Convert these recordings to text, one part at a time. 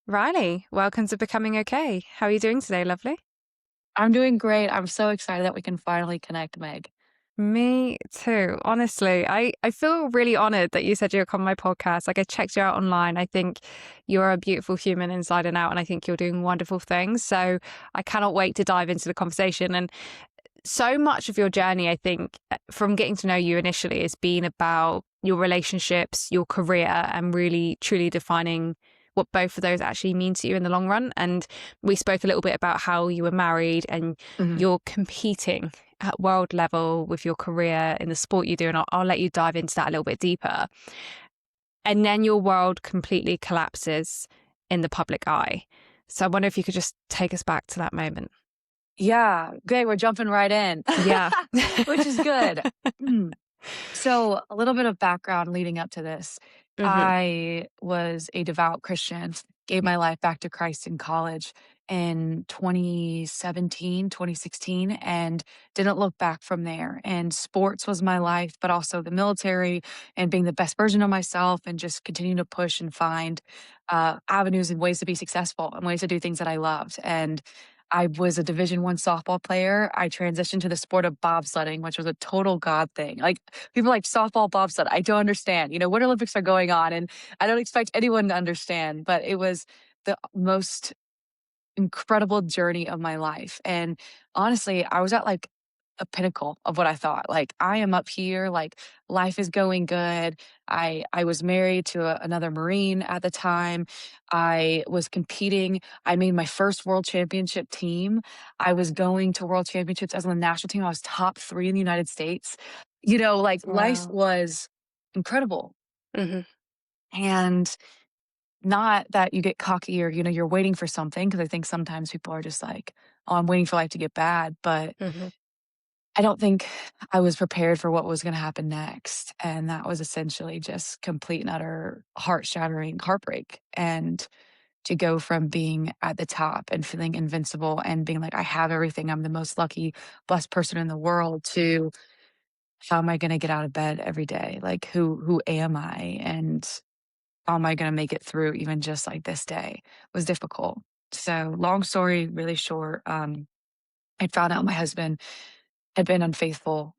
Riley, welcome to Becoming Okay. How are you doing today, lovely? I'm doing great. I'm so excited that we can finally connect, Meg. Me too. Honestly, I feel really honored that you said you'd come on my podcast. Like, I checked you out online. I think you're a beautiful human inside and out, and I think you're doing wonderful things. So I cannot wait to dive into the conversation. And so much of your journey, I think, from getting to know you initially, has been about your relationships, your career, and really truly defining what both of those actually mean to you in the long run. And we spoke a little bit about how you were married and Mhm. you're competing at world level with your career in the sport you do. And I'll let you dive into that a little bit deeper. And then your world completely collapses in the public eye. So I wonder if you could just take us back to that moment. Yeah, great. We're jumping right in, Yeah. which is good. Mm. So, a little bit of background leading up to this. hmm I was a devout Christian, gave my life back to Christ in college in 2017, 2016, and didn't look back from there. And sports was my life, but also the military and being the best version of myself and just continuing to push and find avenues and ways to be successful and ways to do things that I loved. And I was a Division I softball player. I transitioned to the sport of bobsledding, which was a total God thing. Like, people are like softball, bobsled. I don't understand. Winter Olympics are going on, and I don't expect anyone to understand, but it was the most incredible journey of my life. And honestly, I was at like a pinnacle of what I thought. Like, I am up here, like life is going good. I was married to another Marine at the time. I was competing. I made my first world championship team. I was going to world championships as on the national team. I was top 3 in the United States. Like, life Wow. was incredible. hmm And not that you get cocky or, you're waiting for something, because I think sometimes people are just like, "Oh, I'm waiting for life to get bad," but hmm I don't think I was prepared for what was gonna happen next, and that was essentially just complete and utter heart-shattering heartbreak, and to go from being at the top and feeling invincible and being like, "I have everything, I'm the most lucky, blessed person in the world," to, "How am I gonna get out of bed every day? Like, who am I? And how am I gonna make it through even just like this day?" Was difficult. So, long story really short, I found out my husband had been unfaithful,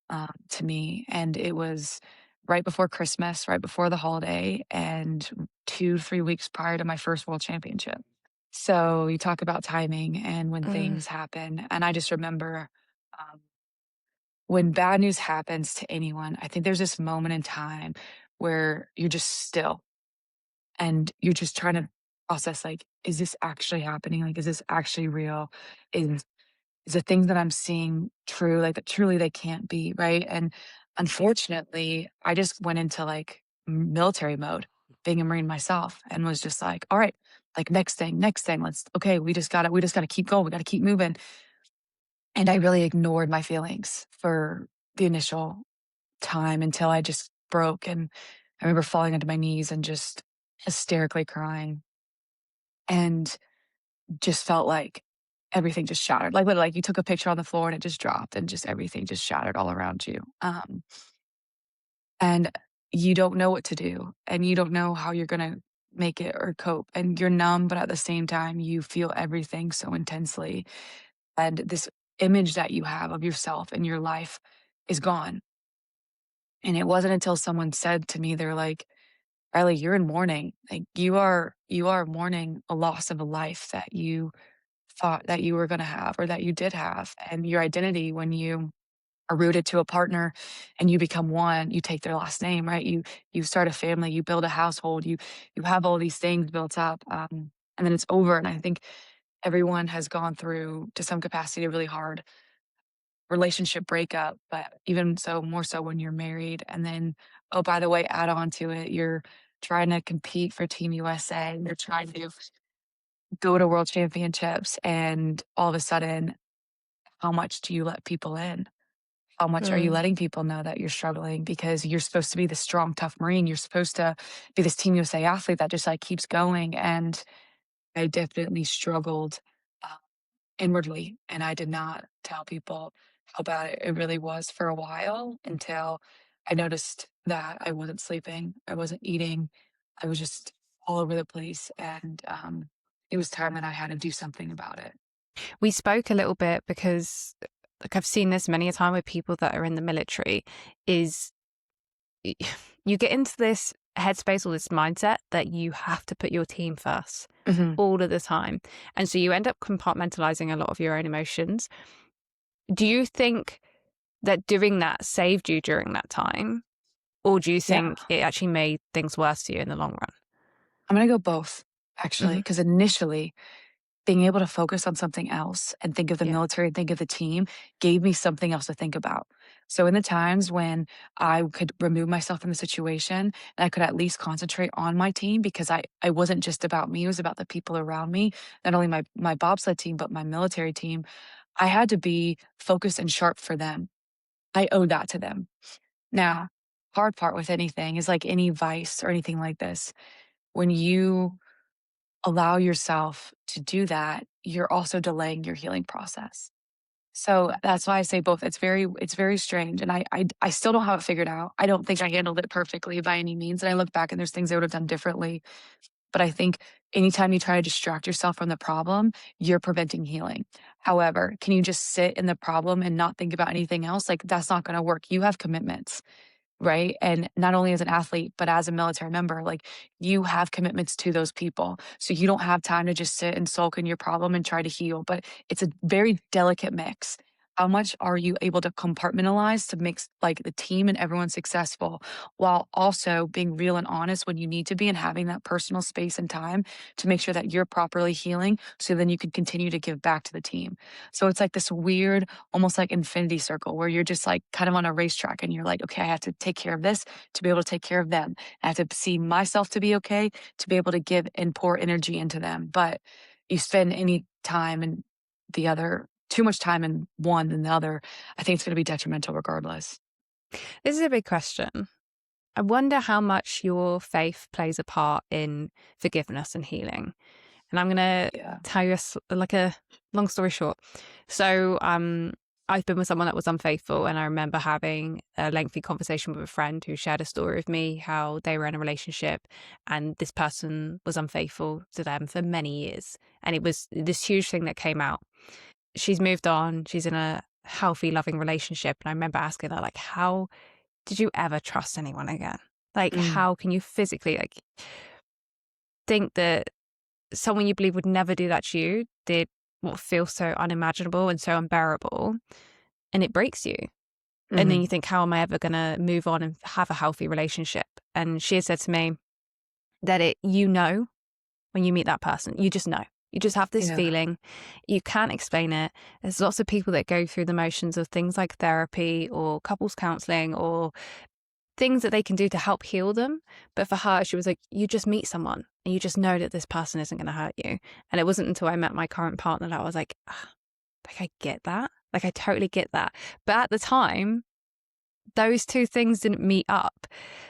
to me, and it was right before Christmas, right before the holiday, and 2, 3 weeks prior to my first world championship. So, you talk about timing and when Mm, things happen, and I just remember, um, when bad news happens to anyone, I think there's this moment in time where you're just still. And you're just trying to process, like, is this actually happening? Like, is this actually real? Is the things that I'm seeing true? Like, that truly they can't be, right? And unfortunately, I just went into like military mode, being a Marine myself, and was just like, all right, like, next thing, we just gotta keep going. We gotta keep moving. And I really ignored my feelings for the initial time until I just broke. And I remember falling onto my knees and just hysterically crying, and just felt like everything just shattered. Like, literally, like, you took a picture on the floor and it just dropped and just everything just shattered all around you. And you don't know what to do, and you don't know how you're gonna make it or cope, and you're numb, but at the same time, you feel everything so intensely, and this image that you have of yourself and your life is gone. And it wasn't until someone said to me, they're like, "Riley, you're in mourning. Like, you are mourning a loss of a life that you thought that you were gonna have or that you did have, and your identity when you are rooted to a partner and you become one, you take their last name, right? You start a family, you build a household, you have all these things built up, and then it's over. And I think everyone has gone through, to some capacity, a really hard relationship breakup, but even so, more so when you're married. And then, oh, by the way, add on to it, you're trying to compete for Team USA, you're trying to go to world championships, and all of a sudden, how much do you let people in? How much are you mm, letting people know that you're struggling? Because you're supposed to be the strong, tough Marine. You're supposed to be this Team USA athlete that just like keeps going. And I definitely struggled uh, inwardly, and I did not tell people how bad it really was for a while, until I noticed that I wasn't sleeping, I wasn't eating, I was just all over the place. And it was time that I had to do something about it. We spoke a little bit because, like, I've seen this many a time with people that are in the military, is you get into this headspace or this mindset that you have to put your team first Mhm. all of the time. And so you end up compartmentalizing a lot of your own emotions. Do you think that doing that saved you during that time? Or do you Yeah. think it actually made things worse for you in the long run? I'm gonna go both, actually, Hmm. because initially, being able to focus on something else and think of the Yeah. military and think of the team gave me something else to think about. So in the times when I could remove myself from the situation and I could at least concentrate on my team because I wasn't just about me, it was about the people around me, not only my bobsled team, but my military team. I had to be focused and sharp for them. I owed that to them. Now, hard part with anything is like any vice or anything like this. When you allow yourself to do that, you're also delaying your healing process. So that's why I say both. It's very strange. And I still don't have it figured out. I don't think I handled it perfectly by any means. And I look back and there's things I would have done differently. But I think anytime you try to distract yourself from the problem, you're preventing healing. However, can you just sit in the problem and not think about anything else? Like that's not going to work. You have commitments. Right? And not only as an athlete, but as a military member, like you have commitments to those people. So you don't have time to just sit and sulk in your problem and try to heal. But it's a very delicate mix. How much are you able to compartmentalize to make like the team and everyone successful while also being real and honest when you need to be and having that personal space and time to make sure that you're properly healing so then you can continue to give back to the team. So it's like this weird almost like infinity circle where you're just like kind of on a racetrack and you're like, okay, I have to take care of this to be able to take care of them. I have to see myself to be okay, to be able to give and pour energy into them. But you spend any time in the other, too much time in one than the other, I think it's going to be detrimental regardless. This is a big question. I wonder how much your faith plays a part in forgiveness and healing. And I'm going to Yeah. tell you like a long story short. So, I've been with someone that was unfaithful, and I remember having a lengthy conversation with a friend who shared a story with me how they were in a relationship and this person was unfaithful to them for many years. And it was this huge thing that came out. She's moved on, she's in a healthy, loving relationship. And I remember asking her, like, how did you ever trust anyone again? Like, Mm, how can you physically like think that someone you believe would never do that to you did what feels so unimaginable and so unbearable, and it breaks you. And then mhm. you think, how am I ever going to move on and have a healthy relationship? And she had said to me that when you meet that person, you just know. You just have this Yeah. feeling. You can't explain it. There's lots of people that go through the motions of things like therapy or couples counseling or things that they can do to help heal them. But for her, she was like, you just meet someone and you just know that this person isn't going to hurt you. And it wasn't until I met my current partner that I was like, "Ah, like, I get that. Like, I totally get that." But at the time, those two things didn't meet up.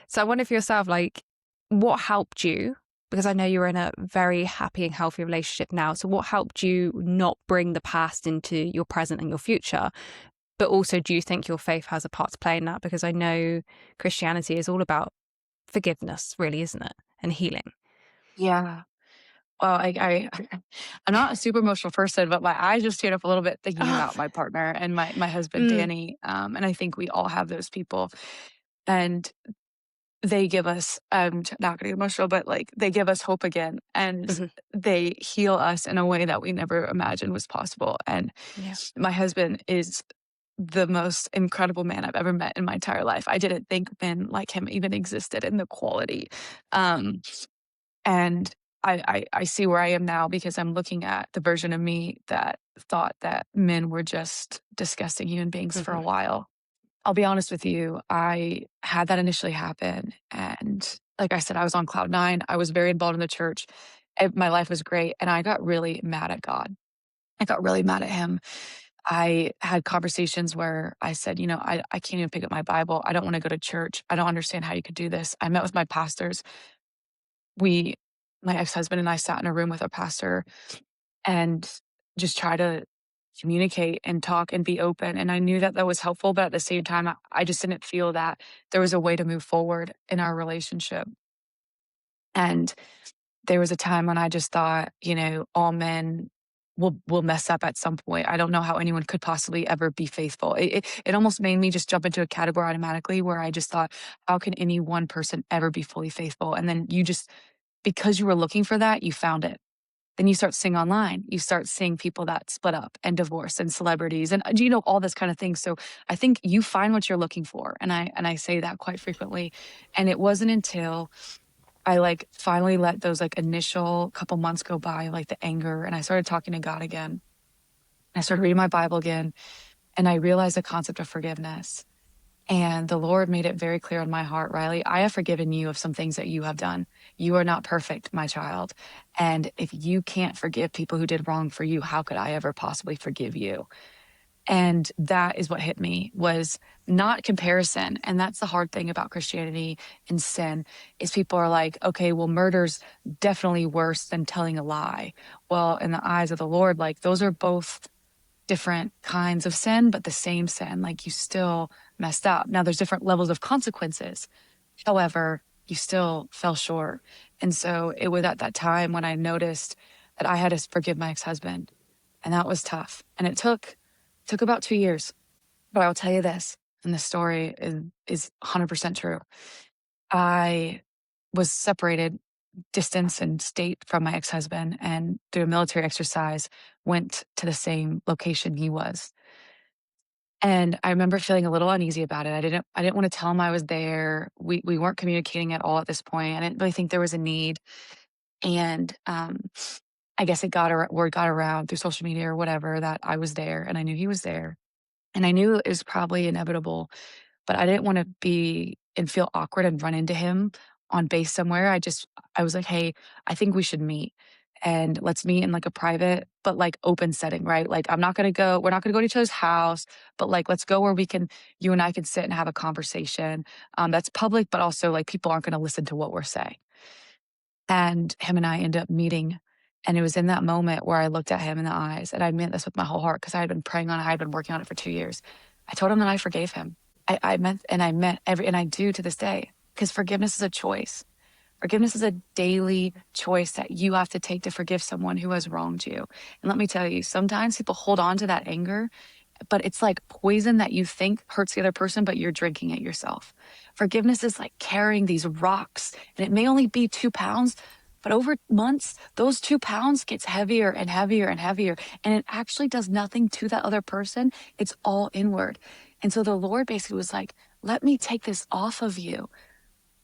So I wonder for yourself, like, what helped you? Because I know you're in a very happy and healthy relationship now. So what helped you not bring the past into your present and your future? But also, do you think your faith has a part to play in that? Because I know Christianity is all about forgiveness, really, isn't it? And healing. Yeah. Well, I'm not a super emotional person, but my eyes just teared up a little bit thinking Oh, about my partner and my husband, mm, Danny. And I think we all have those people. And they give us, not getting emotional, but like they give us hope again and mhm, they heal us in a way that we never imagined was possible. And yeah. my husband is the most incredible man I've ever met in my entire life. I didn't think men like him even existed in the quality. Um, and I see where I am now because I'm looking at the version of me that thought that men were just disgusting human beings for a Mhm, while. I'll be honest with you, I had that initially happen, and like I said, I was on cloud 9, I was very involved in the church, my life was great, and I got really mad at God. I got really mad at him. I had conversations where I said, "You know, I can't even pick up my Bible. I don't wanna go to church. I don't understand how you could do this." I met with my pastors. We my ex-husband and I sat in a room with a pastor and just try to communicate and talk and be open. And I knew that that was helpful, but at the same time, I just didn't feel that there was a way to move forward in our relationship. And there was a time when I just thought, all men will mess up at some point. I don't know how anyone could possibly ever be faithful. It almost made me just jump into a category automatically where I just thought, how can any one person ever be fully faithful? And then you just, because you were looking for that, you found it. Then you start seeing online, you start seeing people that split up and divorce and celebrities and, all this kind of thing. So I think you find what you're looking for. And I say that quite frequently. And it wasn't until I like finally let those like initial couple months go by, like the anger, and I started talking to God again. I started reading my Bible again, and I realized the concept of forgiveness. And the Lord made it very clear in my heart, Riley, I have forgiven you of some things that you have done. You are not perfect, my child. And if you can't forgive people who did wrong for you, how could I ever possibly forgive you? And that is what hit me, was not comparison. And that's the hard thing about Christianity and sin, is people are like, okay, well, murder's definitely worse than telling a lie. Well, in the eyes of the Lord, like those are both different kinds of sin, but the same sin. Like you still messed up. Now there's different levels of consequences. However, you still fell short. And so it was at that time when I noticed that I had to forgive my ex-husband. And that was tough. And it took about 2 years. But I'll tell you this, and the story is 100% true. I was separated, distance and state from my ex-husband, and through a military exercise, went to the same location he was. And I remember feeling a little uneasy about it. I didn't want to tell him I was there. We weren't communicating at all at this point. I didn't really think there was a need. And I guess word got around through social media or whatever that I was there, and I knew he was there. And I knew it was probably inevitable, but I didn't wanna be and feel awkward and run into him on base somewhere. I was like, "Hey, I think we should meet, and let's meet in, like, a private but, like, open setting," right? Like, we're not gonna go to each other's house, but, like, let's go where you and I can sit and have a conversation, that's public, but also, like, people aren't gonna listen to what we're saying. And him and I ended up meeting, and it was in that moment where I looked at him in the eyes, and I meant this with my whole heart because I had been praying on it, I had been working on it for 2 years. I told him that I forgave him. I do to this day, because forgiveness is a choice. Forgiveness is a daily choice that you have to take to forgive someone who has wronged you. And let me tell you, sometimes people hold on to that anger, but it's like poison that you think hurts the other person, but you're drinking it yourself. Forgiveness is like carrying these rocks, and it may only be 2 pounds, but over months, those 2 pounds gets heavier and heavier and heavier, and it actually does nothing to that other person. It's all inward. And so the Lord basically was like, let me take this off of you.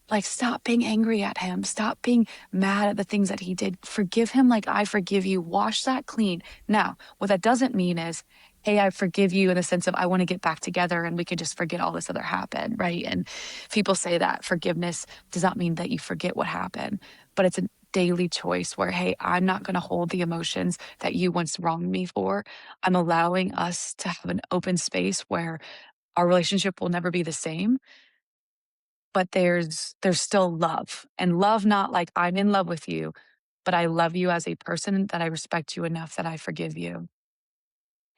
Like, stop being angry at him. Stop being mad at the things that he did. Forgive him like I forgive you. Wash that clean. Now, what that doesn't mean is, hey, I forgive you in the sense of I want to get back together and we can just forget all this other happened, right? And people say that forgiveness does not mean that you forget what happened, but it's a daily choice where, hey, I'm not going to hold the emotions that you once wronged me for. I'm allowing us to have an open space where our relationship will never be the same, but there's still love, and love, not like I'm in love with you, but I love you as a person, that I respect you enough that I forgive you. And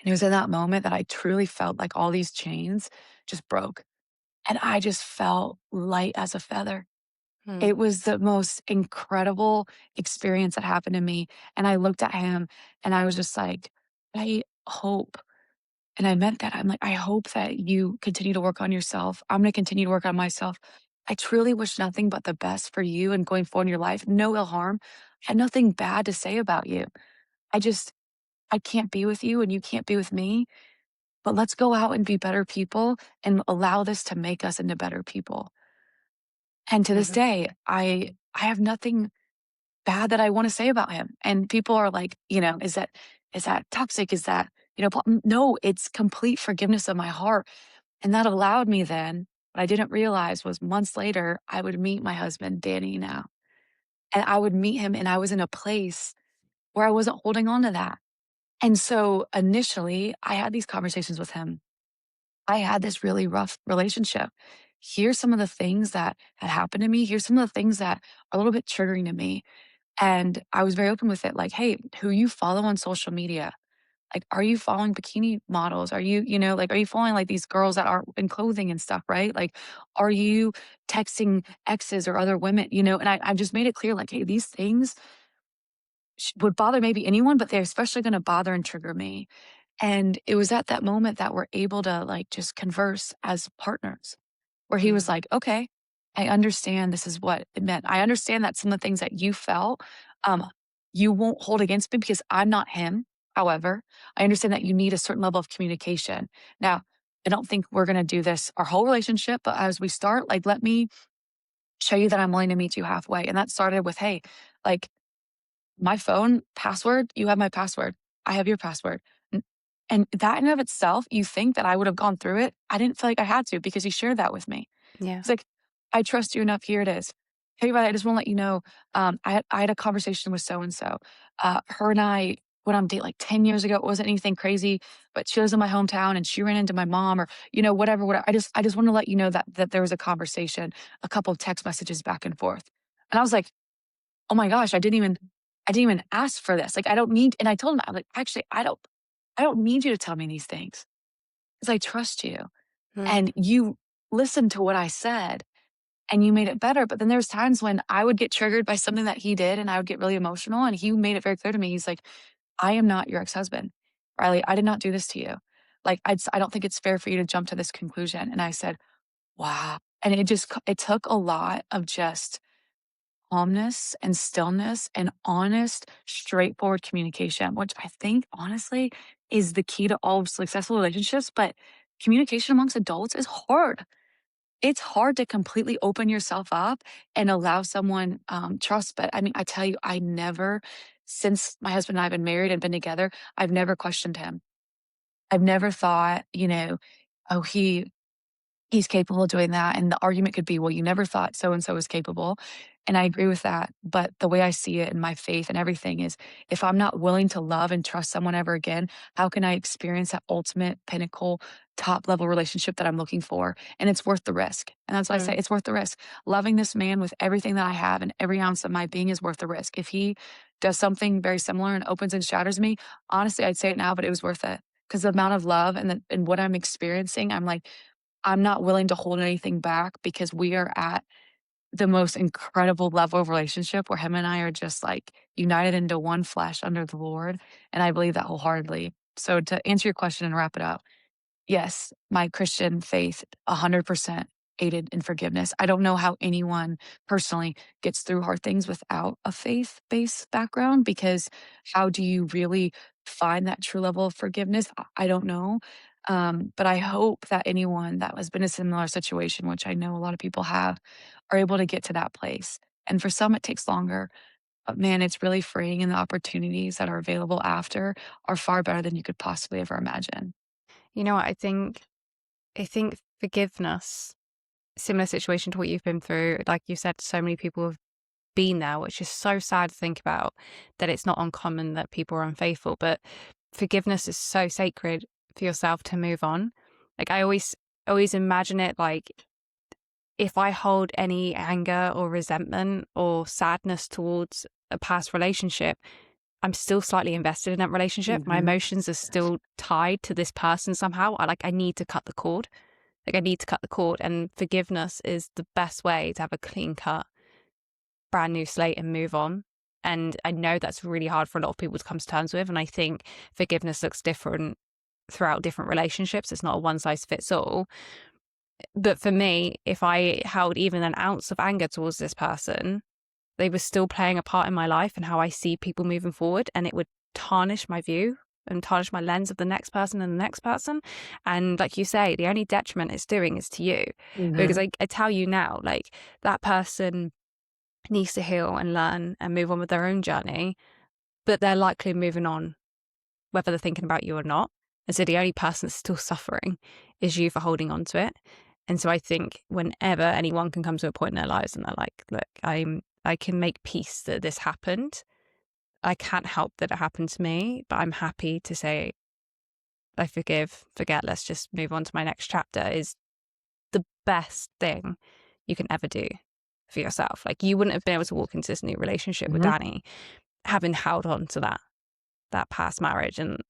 it was in that moment that I truly felt like all these chains just broke, and I just felt light as a feather. Hmm. It was the most incredible experience that happened to me, and I looked at him and I was just like, I hope, and I meant that. I'm like, I hope that you continue to work on yourself. I'm going to continue to work on myself. I truly wish nothing but the best for you and going forward in your life. No ill harm. I had nothing bad to say about you. I just, I can't be with you and you can't be with me. But let's go out and be better people and allow this to make us into better people. And to this Mhm. day, I have nothing bad that I want to say about him. And people are like, is that toxic? Is that, no, it's complete forgiveness of my heart. And that allowed me then, what I didn't realize was months later, I would meet my husband, Danny, now. And I would meet him, and I was in a place where I wasn't holding on to that. And so initially, I had these conversations with him. I had this really rough relationship. Here's some of the things that had happened to me. Here's some of the things that are a little bit triggering to me. And I was very open with it, like, hey, who you follow on social media, Like, are you following bikini models? Are you, you know, like, are you following like these girls that are in clothing and stuff, right? Like, are you texting exes or other women, you know? And I've just made it clear, like, hey, these things would bother maybe anyone, but they're especially going to bother and trigger me. And it was at that moment that we're able to like just converse as partners, where he was Mm. like, okay, I understand this is what it meant. I understand that some of the things that you felt, um, you won't hold against me because I'm not him. However, I understand that you need a certain level of communication. Now, I don't think we're going to do this our whole relationship, but as we start, like, let me show you that I'm willing to meet you halfway. And that started with, hey, like, my phone password, you have my password. I have your password. N and that in of itself, you think that I would have gone through it. I didn't feel like I had to because he shared that with me. Yeah. It's like, "I trust you enough, here it is. Hey, by the way, I just wanna let you know, I had a conversation with so and so. Her and I went on a date like 10 years ago. It wasn't anything crazy, but she lives in my hometown and she ran into my mom or, you know, whatever. I just wanna let you know that there was a conversation, a couple of text messages back and forth." And I was like, "Oh my gosh, I didn't even ask for this. Like, I don't need," and I told him, I'm like, "Actually, I don't need you to tell me these things because I trust you. Mm. And you listened to what I said and you made it better." But then there's times when I would get triggered by something that he did and I would get really emotional. And he made it very clear to me. He's like, "I am not your ex-husband. Riley, I did not do this to you. Like, I don't think it's fair for you to jump to this conclusion." And I said, wow. And it took a lot of just calmness and stillness and honest, straightforward communication, which I think honestly is the key to all successful relationships. But communication amongst adults is hard. It's hard to completely open yourself up and allow someone trust. But I mean, I tell you, I never, since my husband and I have been married and been together, I've never questioned him. I've never thought, you know, oh, he's capable of doing that, and the argument could be, "Well, you never thought so and so was capable," and I agree with that, but the way I see it and my faith and everything is, if I'm not willing to love and trust someone ever again, how can I experience that ultimate pinnacle, top level relationship that I'm looking for? And it's worth the risk, and that's why I say Mm. it's worth the risk. Loving this man with everything that I have and every ounce of my being is worth the risk. If he does something very similar and opens and shatters me, honestly, I'd say it now, but it was worth it because the amount of love and what I'm experiencing, I'm like, I'm not willing to hold anything back because we are at the most incredible level of relationship where him and I are just like united into one flesh under the Lord. And I believe that wholeheartedly. So to answer your question and wrap it up, yes, my Christian faith 100% aided in forgiveness. I don't know how anyone personally gets through hard things without a faith-based background because how do you really find that true level of forgiveness? I don't know. But I hope that anyone that has been in a similar situation, which I know a lot of people have, are able to get to that place. And for some, it takes longer. But man, it's really freeing, and the opportunities that are available after are far better than you could possibly ever imagine. You know what? I think forgiveness, similar situation to what you've been through, like you said, so many people have been there, which is so sad to think about that it's not uncommon that people are unfaithful. But forgiveness is so sacred for yourself to move on. Like I always imagine it like if I hold any anger or resentment or sadness towards a past relationship, I'm still slightly invested in that relationship. My Mhm. emotions are still tied to this person somehow. I need to cut the cord. Like I need to cut the cord. And forgiveness is the best way to have a clean cut, brand new slate and move on. And I know that's really hard for a lot of people to come to terms with. And I think forgiveness looks different throughout different relationships. It's not a one size fits all. But for me, if I held even an ounce of anger towards this person, they were still playing a part in my life and how I see people moving forward. And it would tarnish my view and tarnish my lens of the next person and the next person. And like you say, the only detriment it's doing is to you. Because Mhm. I tell you now, like that person needs to heal and learn and move on with their own journey, but they're likely moving on whether they're thinking about you or not. And so the only person that's still suffering is you for holding on to it. And so I think whenever anyone can come to a point in their lives and they're like, look, I can make peace that this happened. I can't help that it happened to me, but I'm happy to say I forgive, forget, let's just move on to my next chapter is the best thing you can ever do for yourself. Like you wouldn't have been able to walk into this new relationship with Mhm. Danny having held on to that past marriage. And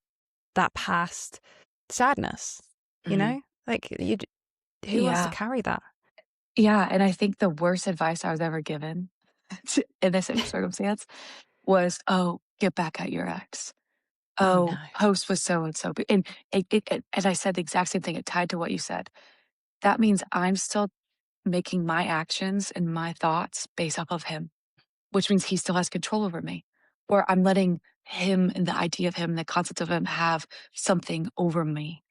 that past sadness, you Mhm. know? Like, who wants to Yeah. carry that? Yeah, and I think the worst advice I was ever given in this circumstance was, "Oh, get back at your ex. Oh, Oh, no. post with so and so." And and I said the exact same thing, it tied to what you said. That means I'm still making my actions and my thoughts based off of him, which means he still has control over me. Or I'm letting him and the idea of him, the concept of him have something over me.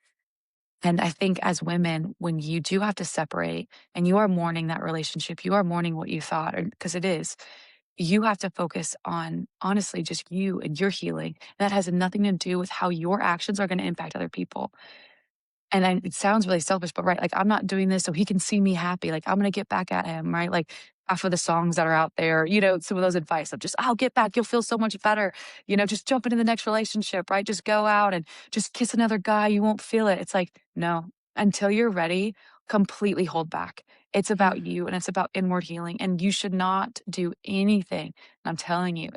And I think as women, when you do have to separate and you are mourning that relationship, you are mourning what you thought, because it is, you have to focus on honestly just you and your healing. That has nothing to do with how your actions are going to impact other people. And then it sounds really selfish, but right, like, I'm not doing this so he can see me happy, like, I'm gonna get back at him, right? Like, half of the songs that are out there, some of those advice of just, "I'll get back, you'll feel so much better," "Just jump into the next relationship," right? "Just go out and just kiss another guy, you won't feel it." It's like, no, until you're ready, completely hold back. It's Mm, about you and it's about inward healing, and you should not do anything. And I'm telling you,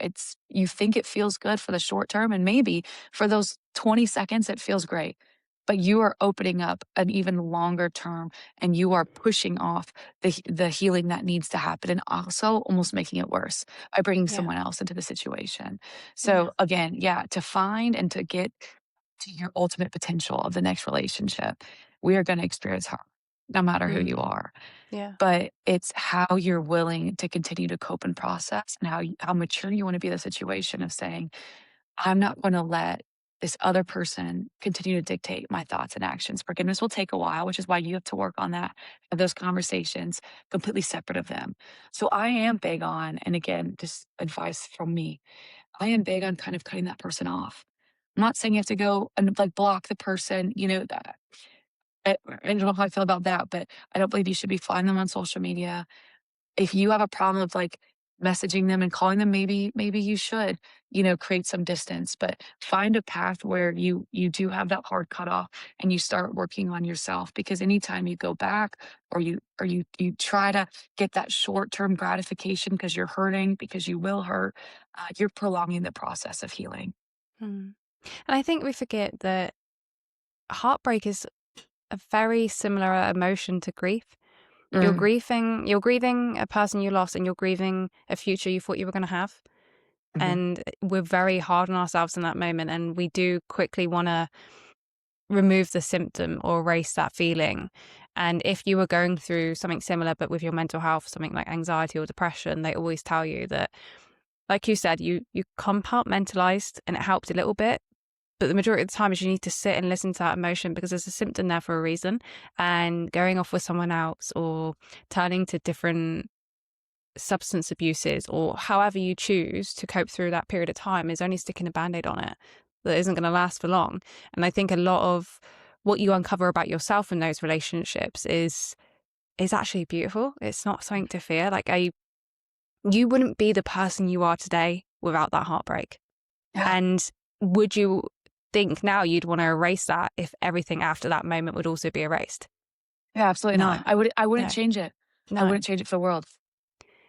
you think it feels good for the short term, and maybe for those 20 seconds, it feels great, but you are opening up an even longer term and you are pushing off the healing that needs to happen and also almost making it worse by bringing yeah, someone else into the situation. yeah. So again, yeah, to find and to get to your ultimate potential of the next relationship, we are going to experience harm no matter who you Mm, are. yeah. But it's how you're willing to continue to cope and process and how mature you want to be in the situation of saying, I'm not going to let this other person continue to dictate my thoughts and actions. Forgiveness will take a while, which is why you have to work on that, have those conversations completely separate of them. So I am big on, and again, just advice from me, I am big on kind of cutting that person off. I'm not saying you have to go and like block the person, I don't know how I feel about that, but I don't believe you should be flying them on social media. If you have a problem of, like, messaging them and calling them, maybe you should, create some distance, but find a path where you do have that hard cutoff and you start working on yourself, because anytime you go back or you try to get that short-term gratification because you're hurting, because you will hurt, you're prolonging the process of healing. Mm. And I think we forget that heartbreak is a very similar emotion to grief. Mm, You're grieving a person you lost and you're grieving a future you thought you were going to have. mhm, And we're very hard on ourselves in that moment. And we do quickly want to remove the symptom or erase that feeling. And if you were going through something similar, but with your mental health, something like anxiety or depression, they always tell you that, like you said, you compartmentalized and it helped a little bit. But the majority of the time is you need to sit and listen to that emotion because there's a symptom there for a reason. And going off with someone else or turning to different substance abuses or however you choose to cope through that period of time is only sticking a band-aid on it that isn't going to last for long. And I think a lot of what you uncover about yourself in those relationships is actually beautiful. It's not something to fear. You wouldn't be the person you are today without that heartbreak. yeah. And would you think now you'd want to erase that if everything after that moment would also be erased? Yeah, absolutely No, not. I wouldn't no, change it. I no. wouldn't change it for the world.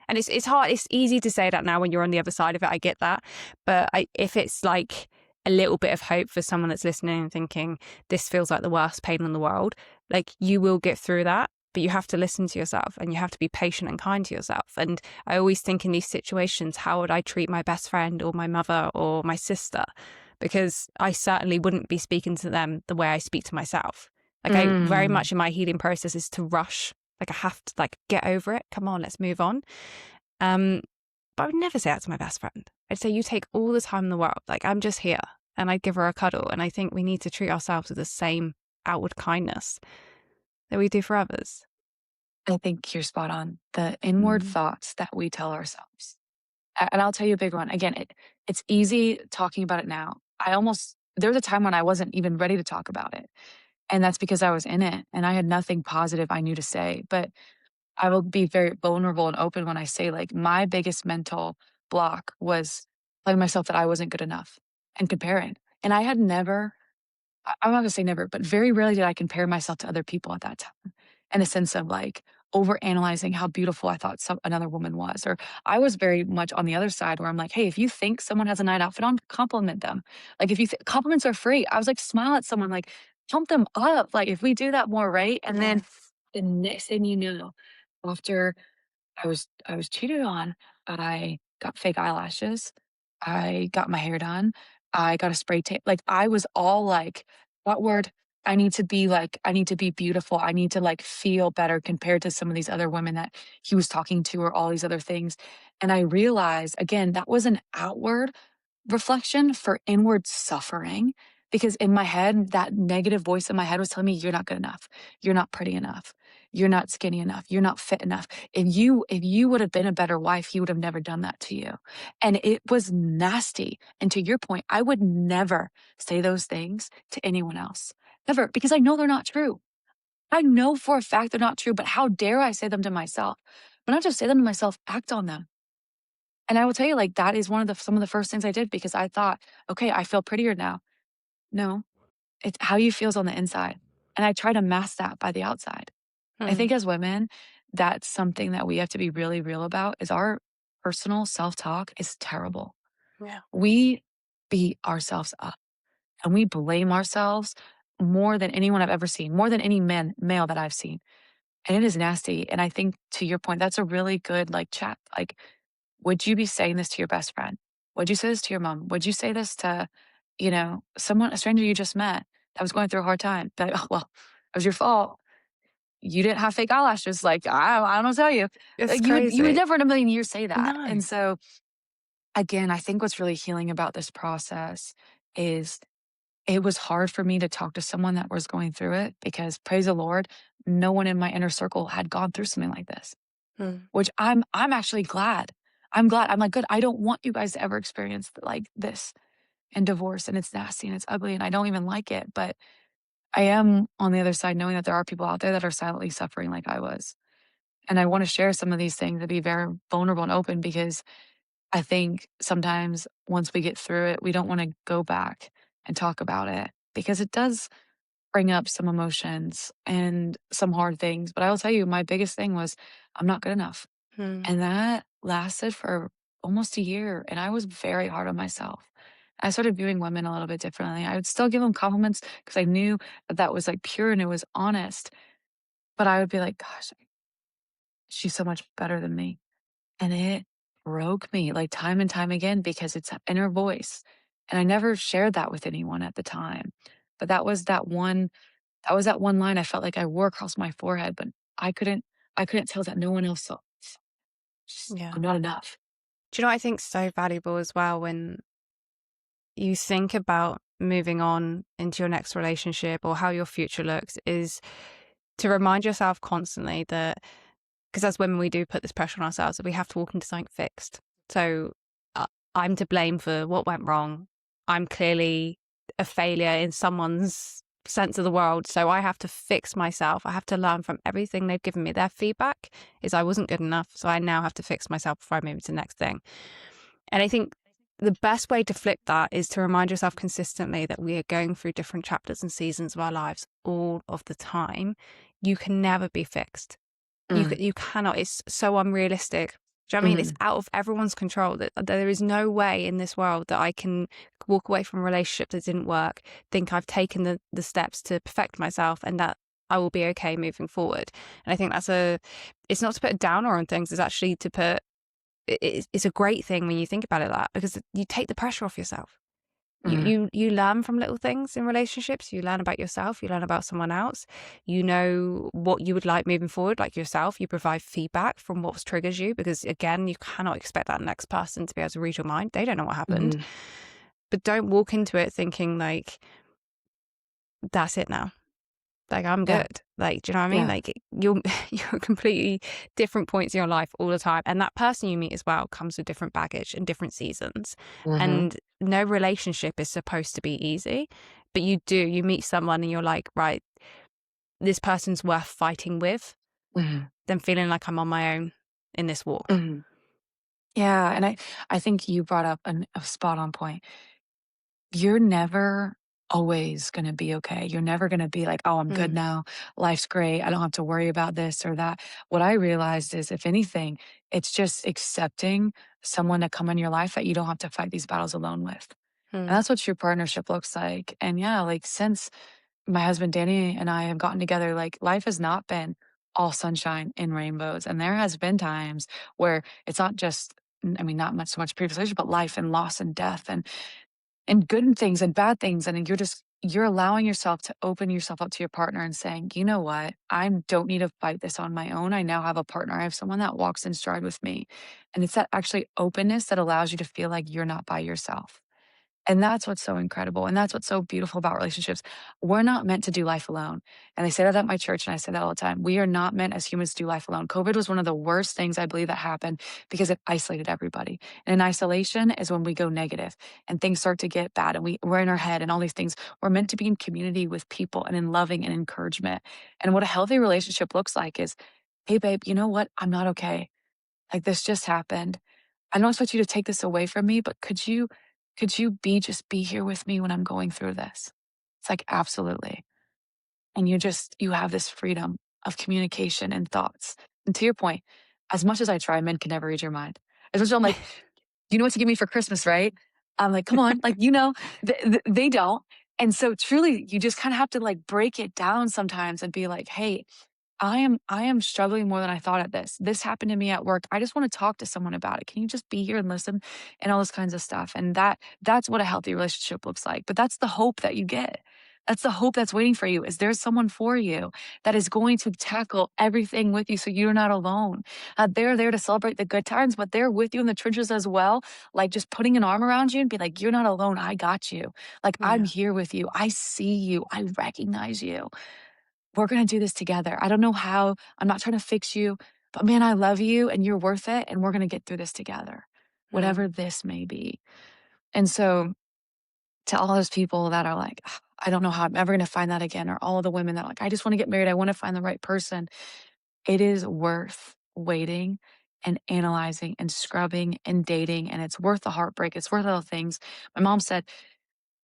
And it's hard. It's easy to say that now when you're on the other side of it. I get that, but if it's like a little bit of hope for someone that's listening and thinking this feels like the worst pain in the world, like you will get through that. But you have to listen to yourself and you have to be patient and kind to yourself. And I always think in these situations, how would I treat my best friend or my mother or my sister? Because I certainly wouldn't be speaking to them the way I speak to myself. Like I very Mm. much in my healing process is to rush. Like I have to get over it. Come on, let's move on. Um, but I would never say that to my best friend. I'd say, you take all the time in the world. Like, I'm just here. And I'd give her a cuddle. And I think we need to treat ourselves with the same outward kindness that we do for others. I think you're spot on. The inward Mm. thoughts that we tell ourselves. And I'll tell you a big one. Again, it's easy talking about it now. There was a time when I wasn't even ready to talk about it. And that's because I was in it and I had nothing positive I knew to say. But I will be very vulnerable and open when I say, like, my biggest mental block was telling myself that I wasn't good enough and comparing. And I had never, I'm not gonna say never, but very rarely did I compare myself to other people at that time in a sense of like, overanalyzing how beautiful I thought another woman was. Or I was very much on the other side where I'm like, hey, if you think someone has a nice outfit on, compliment them. Like if you compliments are free. I was like, smile at someone, like pump them up. Like if we do that more, right? And Yeah. then the next thing you know, after I was cheated on. I got fake eyelashes. I got my hair done. I got a spray tan. Like I was all like, what word? I need to be beautiful. I need to like feel better compared to some of these other women that he was talking to or all these other things. And I realized again, that was an outward reflection for inward suffering because in my head, that negative voice in my head was telling me, you're not good enough. You're not pretty enough. You're not skinny enough. You're not fit enough. If you would have been a better wife, he would have never done that to you. And it was nasty. And to your point, I would never say those things to anyone else. Never, because I know they're not true. I know for a fact they're not true, but how dare I say them to myself? But not just say them to myself, act on them. And I will tell you, like, that is one of the some of the first things I did because I thought, "Okay, I feel prettier now." No, it's how you feels on the inside, and I try to mask that by the outside. I Mm. think as women, that's something that we have to be really real about is our personal self-talk is terrible. Yeah. We beat ourselves up, and we blame ourselves more than anyone I've ever seen, more than any male that I've seen, and it is nasty, and I think to your point, that's a really good, like, chat, like, would you be saying this to your best friend? Would you say this to your mom? Would you say this to, someone, a stranger you just met that was going through a hard time? Be like, oh, well, it was your fault. You didn't have fake eyelashes. Like, I don't tell you. It's You would crazy. never in a million years say that. No. And so, again, I think what's really healing about this process is it was hard for me to talk to someone that was going through it because praise the Lord, no one in my inner circle had gone through something like this. Mm. Which I'm actually glad. I'm glad. I'm like, "Good, I don't want you guys to ever experience like this and divorce, and it's nasty and it's ugly, and I don't even like it." But I am on the other side knowing that there are people out there that are silently suffering like I was. And I wanna share some of these things and be very vulnerable and open because I think sometimes once we get through it, we don't wanna go back and talk about it because it does bring up some emotions and some hard things. But I will tell you, my biggest thing was, I'm not good enough. Mm. And that lasted for almost a year, and I was very hard on myself. I started viewing women a little bit differently. I would still give them compliments because I knew that that was, like, pure and it was honest, but I would be like, "Gosh, she's so much better than me." And it broke me, like, time and time again because it's a inner voice, and I never shared that with anyone at the time. But that was that one line I felt like I wore across my forehead, but I couldn't I couldn't tell that no one else saw. Just, Yeah. I'm not enough. Do you know what I think is so valuable as well when you think about moving on into your next relationship or how your future looks is to remind yourself constantly that because as women we do put this pressure on ourselves that we have to walk into something fixed. So uh, I'm to blame for what went wrong. I'm clearly a failure in someone's sense of the world, so I have to fix myself. I have to learn from everything they've given me. Their feedback is I wasn't good enough, so I now have to fix myself before I move to the next thing. And I think the best way to flip that is to remind yourself consistently that we are going through different chapters and seasons of our lives all of the time. You can never be fixed. Mm, You cannot. It's so unrealistic. Do you know what I mean? It's mhm, out of everyone's control. That there is no way in this world that I can walk away from a relationship that didn't work, think I've taken the steps to perfect myself, and that I will be okay moving forward. And I think it's not to put a downer on things. It's actually to put it's a great thing when you think about it that because you take the pressure off yourself. mhm, You learn from little things in relationships. You learn about yourself. You learn about someone else. You know what you would like moving forward, like yourself. You provide feedback from what triggers you because again, you cannot expect that next person to be able to read your mind. They don't know what happened. mhm. But don't walk into it thinking like that's it now. Like I'm Yeah, good. Like, do you know what I mean? yeah, Like you're completely different points in your life all the time. And that person you meet as well comes with different baggage and different seasons. mhm, And no relationship is supposed to be easy. But you meet someone and you're like, right, this person's worth fighting with mhm, than feeling like I'm on my own in this walk. mhm. Yeah, and I think you brought up a spot on point. You're never always going to be okay. You're never going to be like, oh, I'm good Mm, now. Life's great. I don't have to worry about this or that. What I realized is, if anything, it's just accepting someone to come in your life that you don't have to fight these battles alone with. And mm, that's what true partnership looks like. And yeah, like since my husband Danny and I have gotten together, like life has not been all sunshine and rainbows. And there has been times where it's not just, I mean, not much so much previous relationship, but life and loss and death and good things and bad things. And you're allowing yourself to open yourself up to your partner and saying, you know what? I don't need to fight this on my own. I now have a partner. I have someone that walks in stride with me. And it's that actually openness that allows you to feel like you're not by yourself. And that's what's so incredible, and that's what's so beautiful about relationships. We're not meant to do life alone, and I say that at my church, and I say that all the time. We are not meant as humans to do life alone. COVID was one of the worst things I believe that happened because it isolated everybody, and in isolation is when we go negative and things start to get bad, and we're in our head and all these things. We're meant to be in community with people and in loving and encouragement, and what a healthy relationship looks like is, "Hey, babe, you know what? I'm not okay. Like, this just happened. I don't expect you to take this away from me, but could you be here with me when I'm going through this?" It's like, absolutely. And you have this freedom of communication and thoughts. And to your point, as much as I try, men can never read your mind. As much as I'm like, you know what to give me for Christmas, right? I'm like, come on, like, they don't. And so truly, you just kind of have to like break it down sometimes and be like, hey, I am struggling more than I thought at this. This happened to me at work. I just want to talk to someone about it. Can you just be here and listen and all this kinds of stuff? And that's what a healthy relationship looks like. But that's the hope that you get. That's the hope that's waiting for you, is there's someone for you that is going to tackle everything with you so you're not alone. They're there to celebrate the good times, but they're with you in the trenches as well, like just putting an arm around you and be like, you're not alone. I got you. Like, I'm yeah. here with you. I see you. I recognize you. We're going to do this together. I don't know how. I'm not trying to fix you, but man, I love you and you're worth it. And we're going to get through this together, Mm, whatever this may be. And so, to all those people that are like, "Ugh, I don't know how I'm ever going to find that again," or all the women that are like, I just want to get married. I want to find the right person. It is worth waiting and analyzing and scrubbing and dating. And it's worth the heartbreak. It's worth all the things. My mom said,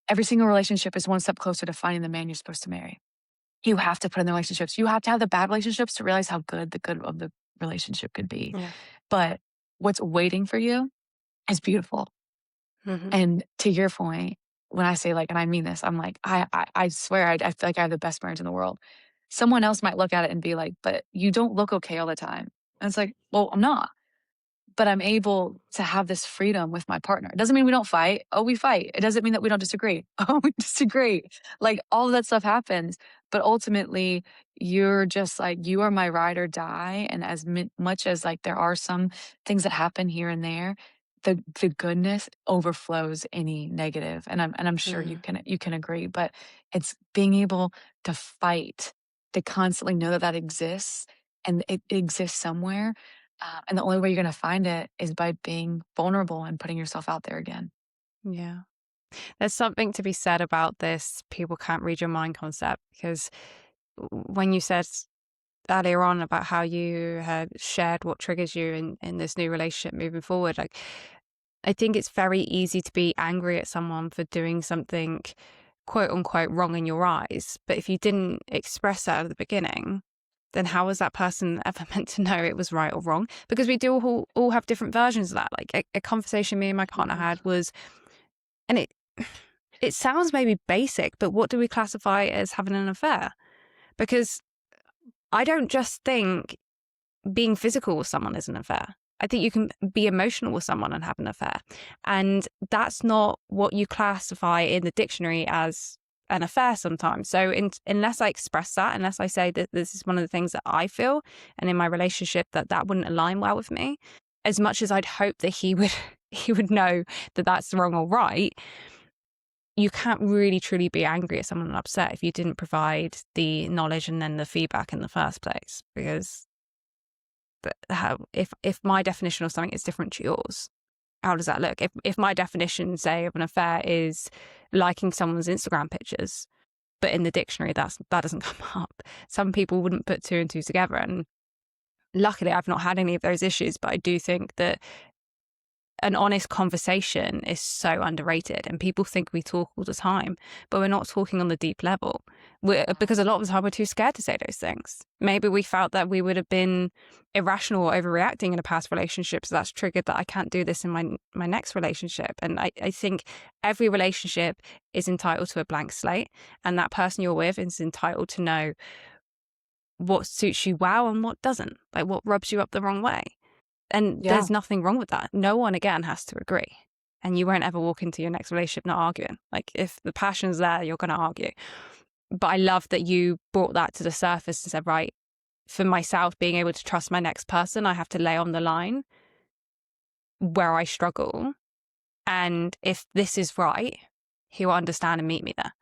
every single relationship is one step closer to finding the man you're supposed to marry. You have to put in the relationships. You have to have the bad relationships to realize how good the good of the relationship could be. yeah. But what's waiting for you is beautiful. Hmm. And to your point, when I say like, and I mean this, I'm like, I swear, I feel like I have the best marriage in the world. Someone else might look at it and be like, but you don't look okay all the time. And it's like, well, I'm not, but I'm able to have this freedom with my partner. It doesn't mean we don't fight. Oh, we fight. It doesn't mean that we don't disagree. Oh, we disagree. Like, all of that stuff happens. But ultimately, you're just like, you are my ride or die. And as much as like there are some things that happen here and there, the goodness overflows any negative. And I'm sure you Mm, can agree. But it's being able to fight, to constantly know that that exists and it exists somewhere, and the only way you're gonna find it is by being vulnerable and putting yourself out there again. yeah. There's something to be said about this people can't read your mind concept, because when you said earlier on about how you had shared what triggers you in this new relationship moving forward, like, I think it's very easy to be angry at someone for doing something quote unquote wrong in your eyes. But if you didn't express that at the beginning, then how was that person ever meant to know it was right or wrong? Because we do all have different versions of that. Like a conversation me and my partner Mhm. had was, and it sounds maybe basic, but what do we classify as having an affair? Because I don't just think being physical with someone is an affair. I think you can be emotional with someone and have an affair. And that's not what you classify in the dictionary as an affair sometimes. So unless I express that, unless I say that this is one of the things that I feel, and in my relationship that wouldn't align well with me, as much as I'd hope that he would he would know that that's wrong or right, you can't really truly be angry at someone and upset if you didn't provide the knowledge and then the feedback in the first place. Because if my definition of something is different to yours, how does that look? If my definition, say, of an affair is liking someone's Instagram pictures, but in the dictionary that doesn't come up, some people wouldn't put two and two together. And luckily, I've not had any of those issues. But I do think that an honest conversation is so underrated, and people think we talk all the time, but we're not talking on the deep level. Because a lot of the time we're too scared to say those things. Maybe we felt that we would have been irrational or overreacting in a past relationship, so that's triggered that I can't do this in my next relationship. And I think every relationship is entitled to a blank slate, and that person you're with is entitled to know what suits you well and what doesn't, like what rubs you up the wrong way. And Yeah. there's nothing wrong with that. No one, again, has to agree. And you won't ever walk into your next relationship not arguing. Like, if the passion's there, you're going to argue. But I love that you brought that to the surface and said, right, for myself, being able to trust my next person, I have to lay on the line where I struggle. And if this is right, he will understand and meet me there,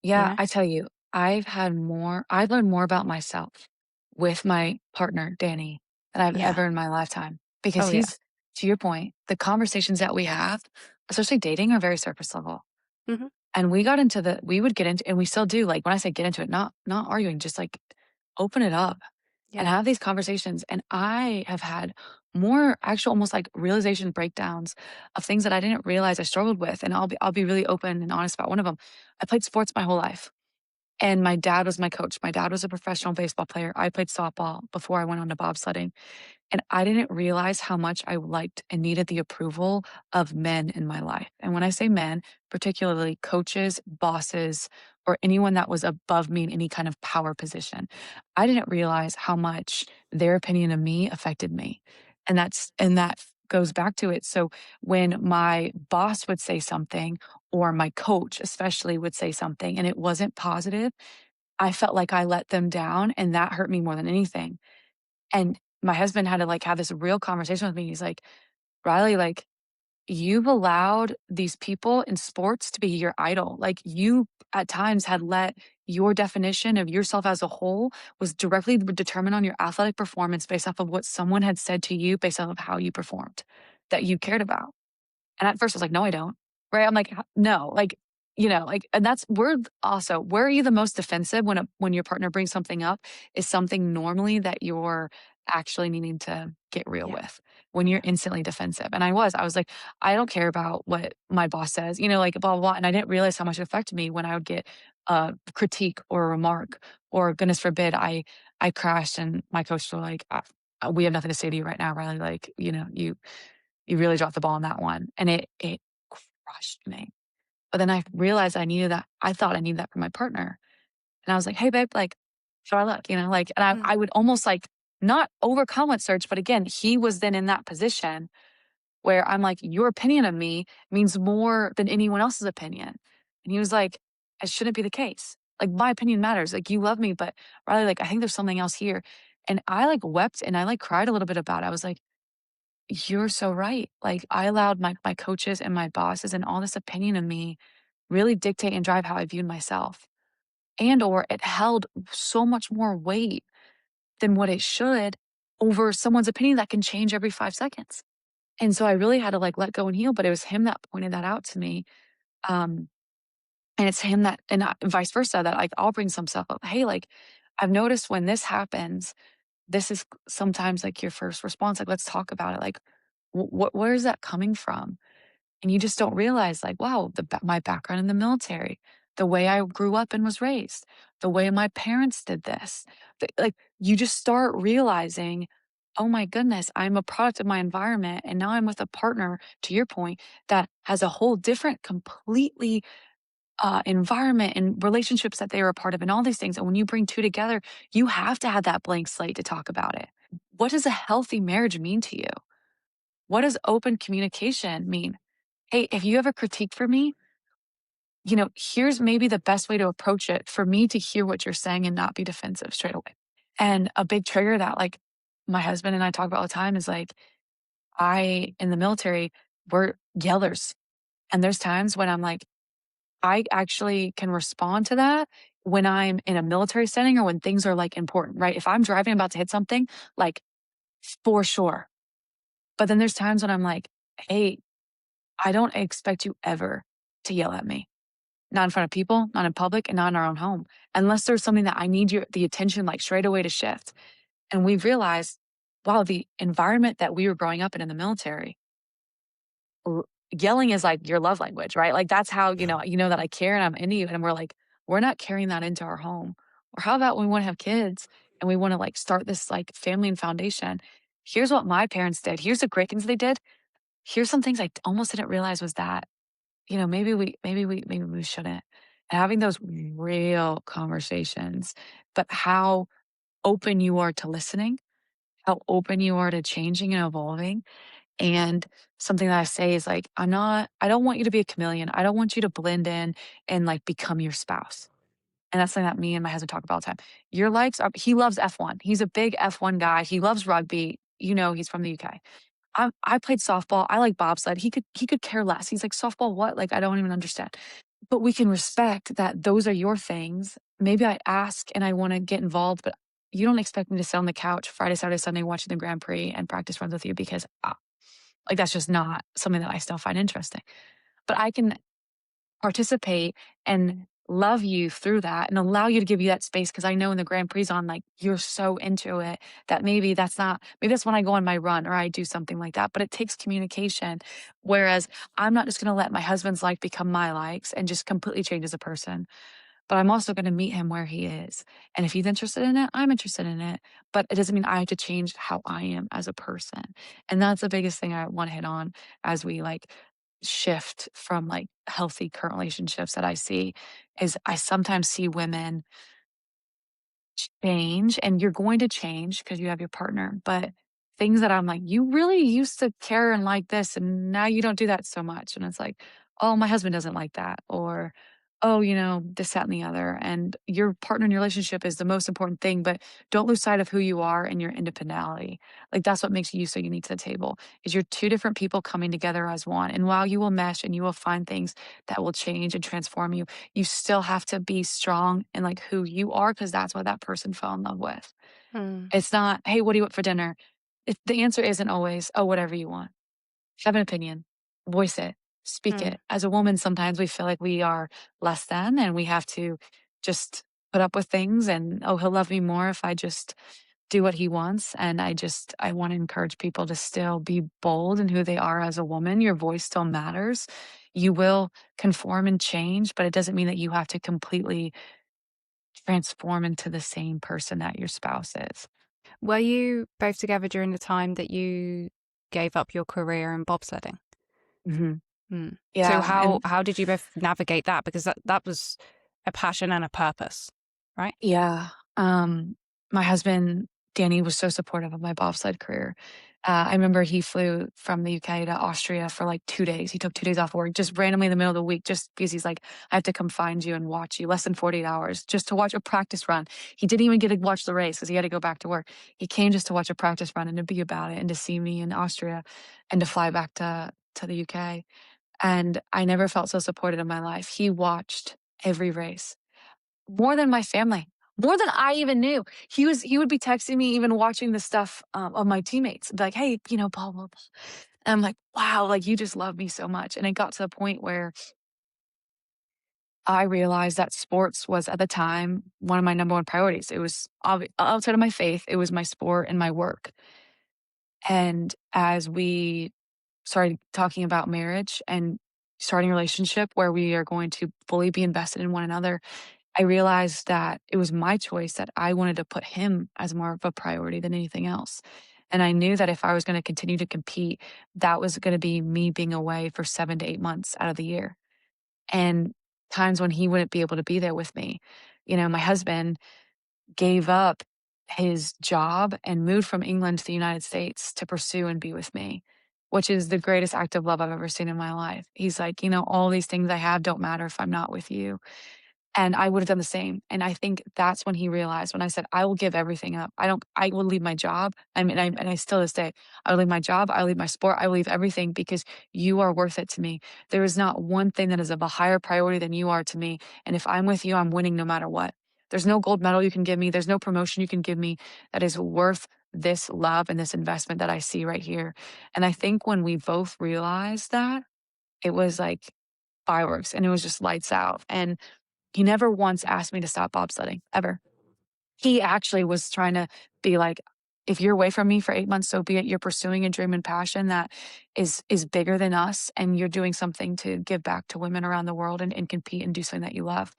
you Yeah, know? I tell you, I've learned more about myself with my partner, Danny, than I've Yeah. ever in my lifetime. Because Oh, yeah. he's, to your point, the conversations that we have, especially dating, are very surface level. Hmm. And we would get into, and we still do, like when I say get into it, not arguing, just like open it up and Yeah. have these conversations. And I have had more actual almost like realization breakdowns of things that I didn't realize I struggled with. And I'll be really open and honest about one of them. I played sports my whole life. And my dad was my coach. My dad was a professional baseball player. I played softball before I went on to bobsledding. And I didn't realize how much I liked and needed the approval of men in my life. And when I say men, particularly coaches, bosses, or anyone that was above me in any kind of power position, I didn't realize how much their opinion of me affected me. And that goes back to it. So when my boss would say something, or my coach especially would say something and it wasn't positive, I felt like I let them down, and that hurt me more than anything. And my husband had to, like, have this real conversation with me. He's like, "Riley, like, you've allowed these people in sports to be your idol. Like, you at times had let your definition of yourself as a whole was directly determined on your athletic performance based off of what someone had said to you based off of how you performed, that you cared about." And at first I was like, "No, I don't." Right? I'm like, No, like, like, and that's where also, where are you the most defensive when your partner brings something up is something normally that you're actually needing to get real Yeah. with, when you're Yeah. instantly defensive. And I was like, I don't care about what my boss says, like blah, blah, blah. And I didn't realize how much it affected me when I would get a critique or a remark, or goodness forbid, I crashed and my coach was like, we have nothing to say to you right now, Riley. Like, you really dropped the ball on that one. And it crushed me. But then I realized I needed that. I thought I needed that from my partner. And I was like, "Hey, babe, like, how do I look?" Like, and I Mm. would almost like not overcome with search, but again, he was then in that position where I'm like, "Your opinion of me means more than anyone else's opinion." And he was like, "It shouldn't be the case. Like, my opinion matters. Like, you love me, but Riley, like, I think there's something else here." And I like wept and I like cried a little bit about it. I was like, "You're so right." Like, I allowed my coaches and my bosses and all this opinion of me really dictate and drive how I viewed myself. And or it held so much more weight than what it should over someone's opinion that can change every 5 seconds. And so I really had to, like, let go and heal, but it was him that pointed that out to me. Um, and it's him that, and vice versa, that, like, I'll bring some stuff up. "Hey, like, I've noticed when this happens, this is sometimes, like, your first response. Like, let's talk about it. Like, where is that coming from?" And you just don't realize, like, wow, my background in the military, the way I grew up and was raised, the way my parents did this. Like, you just start realizing, oh my goodness, I'm a product of my environment. And now I'm with a partner, to your point, that has a whole different, completely environment and relationships that they are a part of, and all these things. And when you bring two together, you have to have that blank slate to talk about it. What does a healthy marriage mean to you? What does open communication mean? Hey, if you have a critique for me, here's maybe the best way to approach it for me to hear what you're saying and not be defensive straight away. And a big trigger that, like, my husband and I talk about all the time is like, in the military, we're yellers. And there's times when I'm like, I actually can respond to that when I'm in a military setting or when things are like important, right? If I'm driving about to hit something, like, for sure. But then there's times when I'm like, hey, I don't expect you ever to yell at me. Not in front of people, not in public, and not in our own home, unless there's something that I need the attention, like, straight away to shift. And we've realized, wow, the environment that we were growing up in the military, l yelling is, like, your love language, right? Like, that's how, you know that I care and I'm into you, and we're like, we're not carrying that into our home. Or how about when we wanna have kids and we wanna, like, start this, like, family and foundation? Here's what my parents did. Here's the great things they did. Here's some things I almost didn't realize was that, maybe we shouldn't. Having those real conversations, but how open you are to listening, how open you are to changing and evolving. And something that I say is like, I don't want you to be a chameleon. I don't want you to blend in and like become your spouse. And that's something that me and my husband talk about all the time. Your likes are, he loves F1. He's a big F1 guy. He loves rugby. He's from the UK. I played softball. I like bobsled. He could care less. He's like, softball, what? Like, I don't even understand. But we can respect that those are your things. Maybe I ask and I want to get involved, but you don't expect me to sit on the couch Friday, Saturday, Sunday watching the Grand Prix and practice runs with you because like that's just not something that I still find interesting. But I can participate and love you through that and allow you to give you that space because I know in the Grand Prix on, like, you're so into it that maybe that's when I go on my run or I do something like that. But it takes communication. Whereas I'm not just gonna let my husband's like become my likes and just completely change as a person, but I'm also gonna meet him where he is. And if he's interested in it, I'm interested in it. But it doesn't mean I have to change how I am as a person. And that's the biggest thing I want to hit on as we like shift from like healthy current relationships that I see is I sometimes see women change and you're going to change because you have your partner, but things that I'm like, you really used to care and like this, and now you don't do that so much. And it's like, oh, my husband doesn't like that. Or, oh, this, that, and the other. And your partner in your relationship is the most important thing, but don't lose sight of who you are and your individuality. Like that's what makes you so unique to the table is you're two different people coming together as one. And while you will mesh and you will find things that will change and transform you, you still have to be strong in like who you are because that's what that person fell in love with. Mm, It's not, hey, what do you want for dinner? The answer isn't always, oh, whatever you want. Have an opinion, voice it, speak mm. it. As a woman, sometimes we feel like we are less than and we have to just put up with things and, oh, he'll love me more if I just do what he wants. And I want to encourage people to still be bold in who they are as a woman. Your voice still matters. You will conform and change, but it doesn't mean that you have to completely transform into the same person that your spouse is. Were you both together during the time that you gave up your career in bobsledding? Mhm. Mm. So Yeah, how did you both navigate that? Because that was a passion and a purpose, right? yeah, um, my husband, Danny, was so supportive of my bobsled career. I remember he flew from the UK to Austria for, like, 2 days. He took 2 days off work just randomly in the middle of the week just because he's like, "I have to come find you and watch you, less than 48 hours, just to watch a practice run." He didn't even get to watch the race because he had to go back to work. He came just to watch a practice run and to be about it and to see me in Austria and to fly back to the UK, and I never felt so supported in my life. He watched every race. More than my family, more than I even knew. He would be texting me even watching the stuff, of my teammates, be like, "Hey, blah, blah, blah." And I'm like, "Wow, like, you just love me so much." And it got to the point where I realized that sports was, at the time, one of my number one priorities. It was outside of my faith, it was my sport and my work. And as we started talking about marriage and starting a relationship where we are going to fully be invested in one another, I realized that it was my choice that I wanted to put him as more of a priority than anything else. And I knew that if I was going to continue to compete, that was going to be me being away for 7 to 8 months out of the year. And times when he wouldn't be able to be there with me. My husband gave up his job and moved from England to the United States to pursue and be with me, which is the greatest act of love I've ever seen in my life. He's like, all these things I have don't matter if I'm not with you. And I would have done the same, and I think that's when he realized when I said, "I will give everything up. I will leave my job." I mean, I still to this day, I will leave my job, I will leave my sport, I will leave everything because you are worth it to me. There is not one thing that is of a higher priority than you are to me, and if I'm with you, I'm winning no matter what. There's no gold medal you can give me, there's no promotion you can give me that is worth this love and this investment that I see right here. And I think when we both realized that, it was like fireworks, and it was just lights out, and he never once asked me to stop bobsledding, ever. He actually was trying to be like, If you're away from me for 8 months, so be it. You're pursuing a dream and passion that is bigger than us, and you're doing something to give back to women around the world and compete and do something that you love.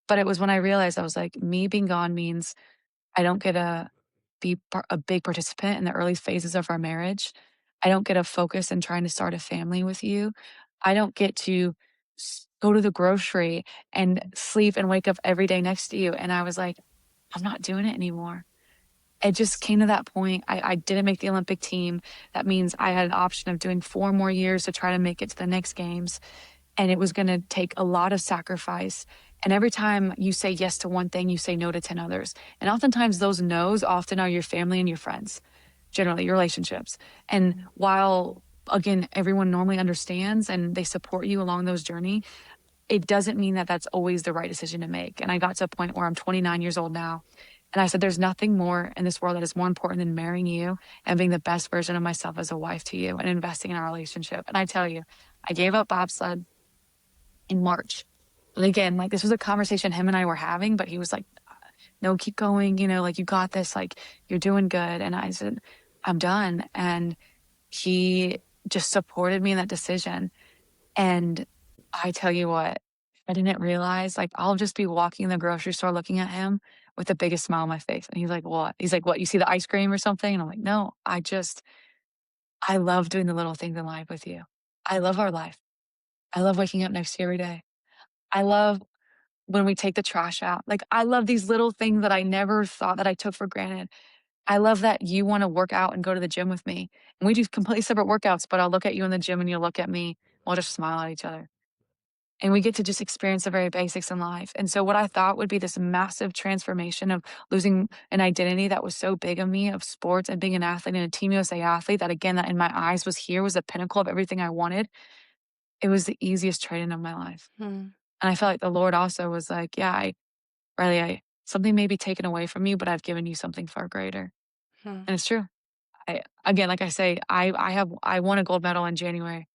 But it was when I realized, I was like, me being gone means I don't get to be a big participant in the early phases of our marriage. I don't get to focus in trying to start a family with you. I don't get to go to the grocery and sleep and wake up every day next to you. And I was like, I'm not doing it anymore. It just came to that point. I didn't make the Olympic team. That means I had an option of doing 4 more years to try to make it to the next games. And it was going to take a lot of sacrifice. And every time you say yes to one thing, you say no to 10 others. And oftentimes those no's often are your family and your friends, generally your relationships. And while again, everyone normally understands and they support you along those journey, it doesn't mean that that's always the right decision to make. And I got to a point where I'm 29 years old now. And I said, there's nothing more in this world that is more important than marrying you and being the best version of myself as a wife to you and investing in our relationship. And I tell you, I gave up bobsled in March. And again, like this was a conversation him and I were having, but he was like, no, keep going, like you got this, like you're doing good. And I said, I'm done. And he just supported me in that decision. And I tell you what, I didn't realize, like, I'll just be walking in the grocery store looking at him with the biggest smile on my face. And he's like, what? He's like, what? You see the ice cream or something? And I'm like, no, I love doing the little things in life with you. I love our life. I love waking up next to you every day. I love when we take the trash out. Like, I love these little things that I never thought that I took for granted. I love that you want to work out and go to the gym with me. And we do completely separate workouts, but I'll look at you in the gym and you'll look at me. We'll just smile at each other. And we get to just experience the very basics in life. And so what I thought would be this massive transformation of losing an identity that was so big of me, of sports and being an athlete and a Team USA athlete, that again, that in my eyes was the pinnacle of everything I wanted. It was the easiest trade-in of my life. Hmm. And I felt like the Lord also was like, yeah, Riley, something may be taken away from you, but I've given you something far greater. Hmm. And it's true. Again, like I say, I won a gold medal in January.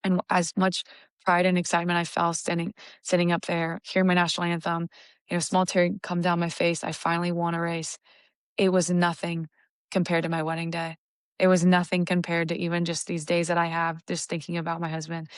And as much pride and excitement I felt sitting up there, hearing my national anthem, small tear come down my face. I finally won a race. It was nothing compared to my wedding day. It was nothing compared to even just these days that I have just thinking about my husband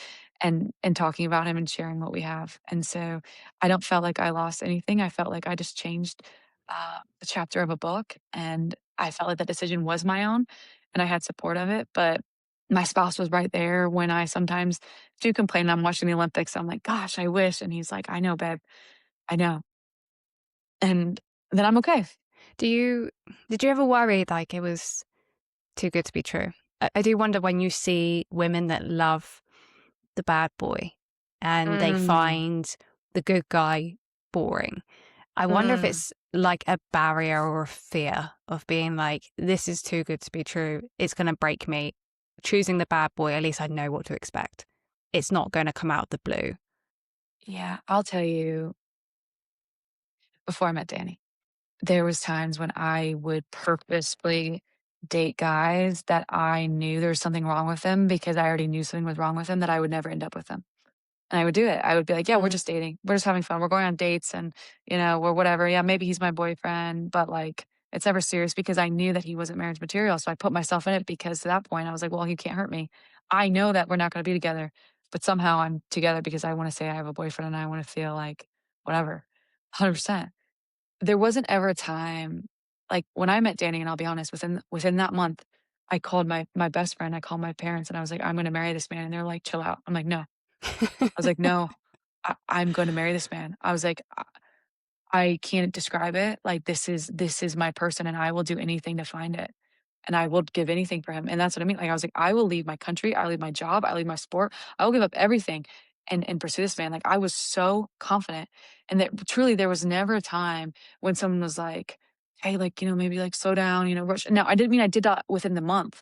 and talking about him and sharing what we have. And so I don't felt like I lost anything. I felt like I just changed the chapter of a book, and I felt like that decision was my own and I had support of it. But my spouse was right there when I sometimes do complain. I'm watching the Olympics. I'm like, gosh, I wish. And he's like, I know, babe. I know. And then I'm okay. Did you ever worry like it was too good to be true? I do wonder when you see women that love the bad boy and they Mm, find the good guy boring. I wonder if mm. it's like a barrier or a fear of being like, this is too good to be true. It's going to break me. Choosing the bad boy, at least I know what to expect. It's not going to come out of the blue. Yeah, I'll tell you, before I met Danny, there was times when I would purposefully date guys that I knew there was something wrong with them because I already knew something was wrong with them, that I would never end up with them. And I would do it. I would be like, "Yeah, we're Mm. just dating. We're just having fun. We're going on dates and, we're whatever. Yeah, maybe he's my boyfriend, but, like, it's never serious," because I knew that he wasn't marriage material, so I put myself in it because to that point, I was like, "Well, he can't hurt me. I know that we're not gonna be together, but somehow I'm together because I wanna say I have a boyfriend and I wanna feel like whatever." 100%. There wasn't ever a time like, when I met Danny, and I'll be honest, within that month, I called my best friend, I called my parents, and I was like, "I'm gonna marry this man," and they're like, "Chill out." I'm like, "No." I was like, "No, I'm gonna marry this man." I was like, I can't describe it. Like, this is my person, and I will do anything to find it, and I will give anything for him." And that's what I mean. Like, I was like, "I will leave my country, I leave my job, I leave my sport, I will give up everything and pursue this man." Like, I was so confident, and that truly there was never a time when someone was like, "Hey, like, maybe, like, slow down, rush." Now, I didn't mean I did that within the month,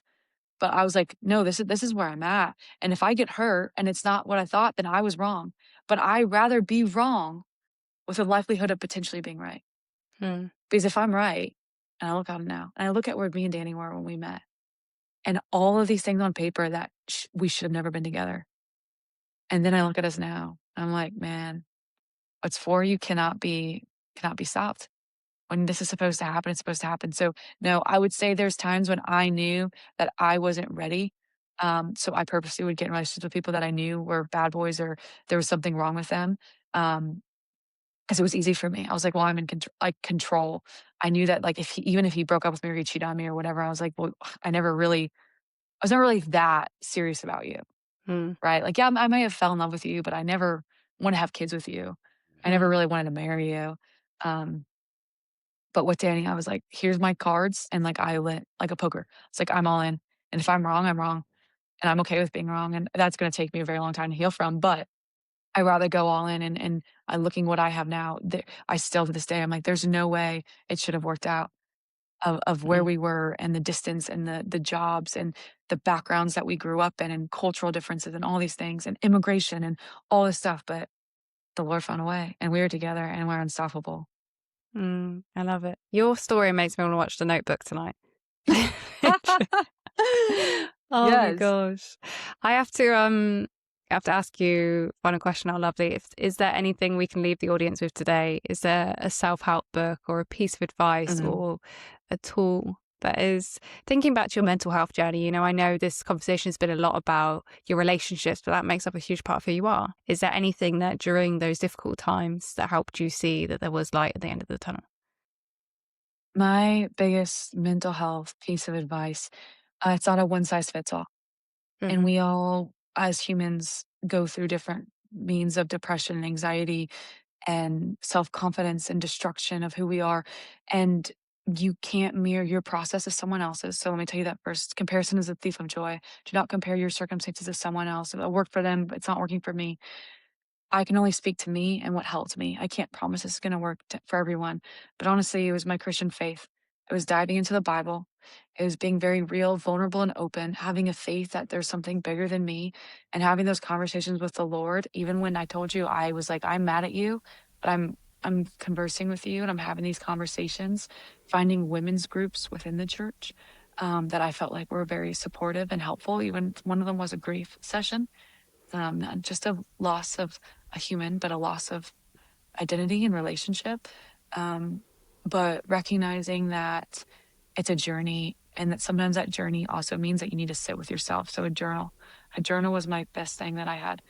but I was like, "No, this is where I'm at, and if I get hurt and it's not what I thought, then I was wrong. But I rather be wrong with the likelihood of potentially being right." Mm. Because if I'm right, and I look at him now, and I look at where me and Danny were when we met, and all of these things on paper that we should have never been together. And then I look at us now, and I'm like, man, what's for you cannot be stopped. When this is supposed to happen, it's supposed to happen. So, no, I would say there's times when I knew that I wasn't ready. So I purposely would get in relationships with people that I knew were bad boys or there was something wrong with them. 'Cause it was easy for me. I was like, "Well, I'm in control." I knew that, like, even if he broke up with me or he cheated on me or whatever, I was like, "Well, I was never really that serious about you." Mm, Right? Like, yeah, I may have fell in love with you, but I never wanna have kids with you. I never mm, really wanted to marry you. Um, but with Danny, I was like, "Here's my cards," and, like, I went like a poker. It's like, "I'm all in, and if I'm wrong, I'm wrong, and I'm okay with being wrong, and that's gonna take me a very long time to heal from, but I rather go all in and looking what I have now, I still to this day, I'm like, "There's no way it should have worked out." Of where mm. we were and the distance and the jobs and the backgrounds that we grew up in and cultural differences and all these things and immigration and all this stuff, but the Lord found a way and we were together and we're unstoppable. I love it. Your story makes me want to watch The Notebook tonight. Oh my Yes. gosh. I have to ask you final question, how lovely. Is there anything we can leave the audience with today? Is there a self-help book or a piece of advice Mhm. or a tool that is thinking back to your mental health journey? You know, I know this conversation has been a lot about your relationships, but that makes up a huge part of who you are. Is there anything that during those difficult times that helped you see that there was light at the end of the tunnel? My biggest mental health piece of advice, it's not a one size fits all. And Hmm. we all, as humans, go through different means of depression and anxiety and self-confidence and destruction of who we are, and you can't mirror your process to someone else's, so let me tell you that first. Comparison is a thief of joy. Do not compare your circumstances to someone else. It worked for them, but it's not working for me. I can only speak to me and what helped me. I can't promise this is gonna work for everyone, but honestly, it was my Christian faith. It was diving into the Bible. It was being very real, vulnerable, and open, having a faith that there's something bigger than me, and having those conversations with the Lord. Even when I told you I was like, "I'm mad at you, but I'm conversing with you and I'm having these conversations." Finding women's groups within the church that I felt like were very supportive and helpful. Even one of them was a grief session, not just a loss of a human, but a loss of identity and relationship. Um, but recognizing that it's a journey and that sometimes that journey also means that you need to sit with yourself. So a journal. A journal was my best thing that I had.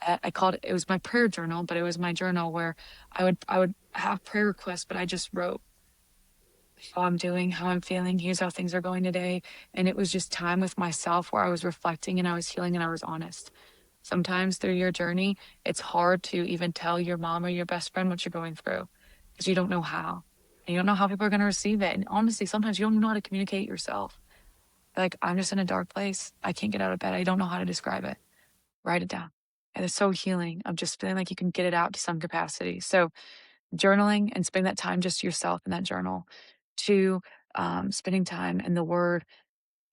I called it was my prayer journal, but it was my journal where I would have prayer requests, but I just wrote how I'm doing, how I'm feeling, here's how things are going today. And it was just time with myself where I was reflecting and I was healing and I was honest. Sometimes through your journey, it's hard to even tell your mom or your best friend what you're going through because you don't know how. And you don't know how people are going to receive it. And honestly, sometimes you don't even know how to communicate yourself. Like, I'm just in a dark place. I can't get out of bed. I don't know how to describe it. Write it down. And it's so healing of just feeling like you can get it out to some capacity. So, journaling and spending that time just yourself in that journal. Two, spending time in the Word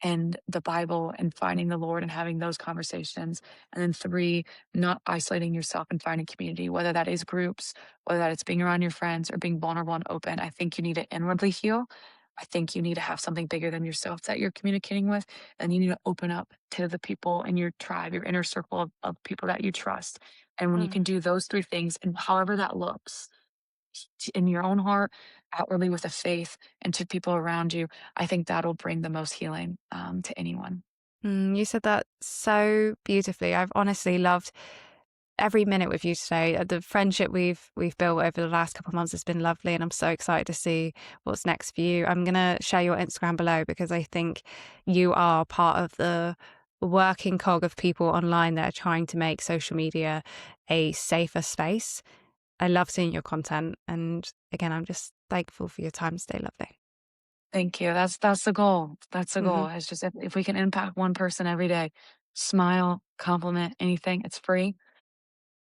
and the Bible and finding the Lord and having those conversations. And then three, not isolating yourself and finding community, whether that is groups, whether that is being around your friends or being vulnerable and open. I think you need to inwardly heal. I think you need to have something bigger than yourself that you're communicating with. And you need to open up to the people in your tribe, your inner circle of people that you trust. And when you Mm. can do those three things, and however that looks, in your own heart, outwardly with a faith, and to people around you, I think that'll bring the most healing to anyone. You said that so beautifully. I've honestly loved every minute with you today. The friendship we've built over the last couple of months has been lovely, and I'm so excited to see what's next for you. I'm gonna share your Instagram below because I think you are part of the working cog of people online that are trying to make social media a safer space. I love seeing your content, and again, I'm just thankful for your time today. Lovely. Thank you. That's the goal. That's the Hmm. goal. It's just if we can impact one person every day, smile, compliment, anything, it's free.